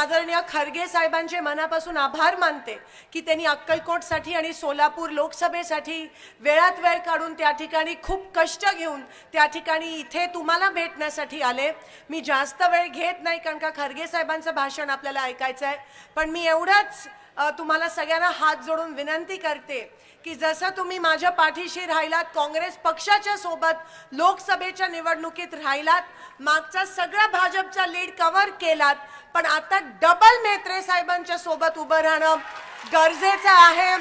आदरणीय खरगे साहेबांचे मनापासून आभार मानते की त्यांनी अक्कलकोटसाठी आणि सोलापूर लोकसभेसाठी वेळात वेळ काढून त्या ठिकाणी खूप कष्ट घेऊन त्या ठिकाणी इथे तुम्हाला भेटण्यासाठी आले। मी जास्त वेळ घेत नाही कारण का खरगे साहेबांचं भाषण आपल्याला ऐकायचं आहे, पण मी एवढंच तुम्हाला सगळ्यांना हात जोडून विनंती करते की जसं तुम्ही माझ्या पाठीशी राहिलात, काँग्रेस पक्षाच्या सोबत लोकसभेच्या निवडणुकीत राहिलात, मागचा सगळा भाजपचा लीड कव्हर केलात, पण आता डबल मेत्रे साहेबांच्या सोबत उभं राहणं गरजेचं आहे।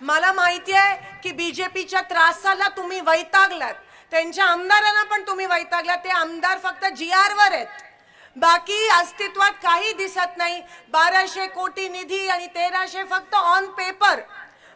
मला माहिती आहे की बीजेपीच्या त्रासाला तुम्ही वैतागलात, त्यांच्या आमदारांना पण तुम्ही वैतागलात। ते आमदार फक्त GR वर आहेत, बाकी अस्तित्वात काही दिसत नाही। 1200 कोटी निधी आणि 1300 फक्त ऑन पेपर,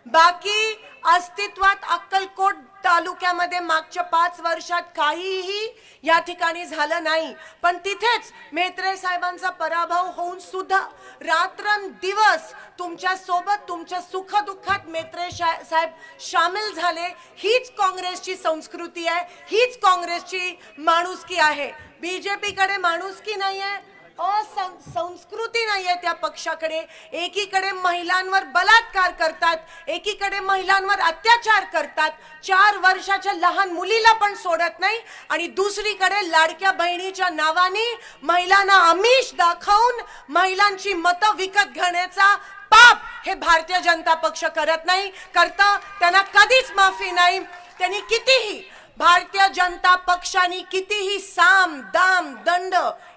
बाकी अस्तित्वात अक्कलकोट तालुक्यामध्ये मागच्या 5 वर्षात काहीही या ठिकाणी झालं नाही। पण तिथेच मेत्रे साहेबांचा पराभव होऊन सुद्धा रात्रंदिवस तुमच्या सोबत तुमच्या सुखदुःखात मेत्रे साहेब शामिल झाले। हीच काँग्रेसची संस्कृती आहे, हीच काँग्रेसची माणुसकी आहे। बीजेपीकडे माणुसकी नाहीये, संस्कृती नाहीये त्या पक्षाकडे। एकीकडे महिलांवर बलात्कार करतात, एकीकडे महिलांवर अत्याचार करतात, 4 वर्षाच्या लहान मुलीला पण सोडत नाही, आणि दुसरीकडे लाडक्या बहिणीच्या नावाने महिलांना आमिष दाखवून महिलांची मतं विकत घेण्याचा पाप हे भारतीय जनता पक्ष करत नाही, करता त्यांना कधीच माफी नाही। त्यांनी कितीही भारतीय जनता पक्षाने कितीही साम दाम दंड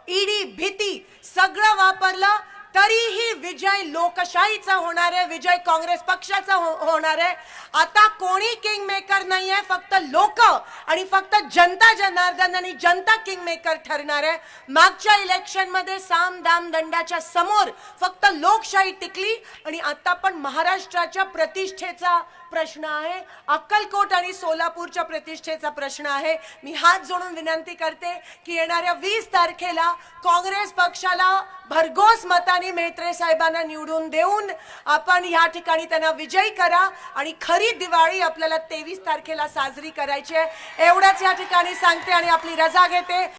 ईडी भीती सगळं वापरलं तरीही विजय लोकशाहीचा होणार आहे, विजय काँग्रेस पक्षाचा होणार आहे। आता कोणी किंग मेकर नाही आहे, फक्त लोक आणि फक्त जनता जनार्दन आणि जनता किंग मेकर ठरणार आहे। मागच्या इलेक्शन मध्ये साम दाम दंडाच्या समोर फक्त लोकशाही टिकली, आणि आता पण महाराष्ट्राच्या प्रतिष्ठेचा प्रश्न आहे, अक्कलकोट आणि सोलापूरच्या प्रतिष्ठेचा प्रश्न आहे। मी हात जोडून विनंती करते की येणाऱ्या 20 तारखेला काँग्रेस पक्षाला भरघोस मताने मेत्रे साहेबांना निवडून देऊन आपण या ठिकाणी त्यांना विजयी करा, आणि खरी दिवाळी आपल्याला 23 तारखेला साजरी करायची आहे। एवढंच या ठिकाणी सांगते आणि आपली रजा घेते।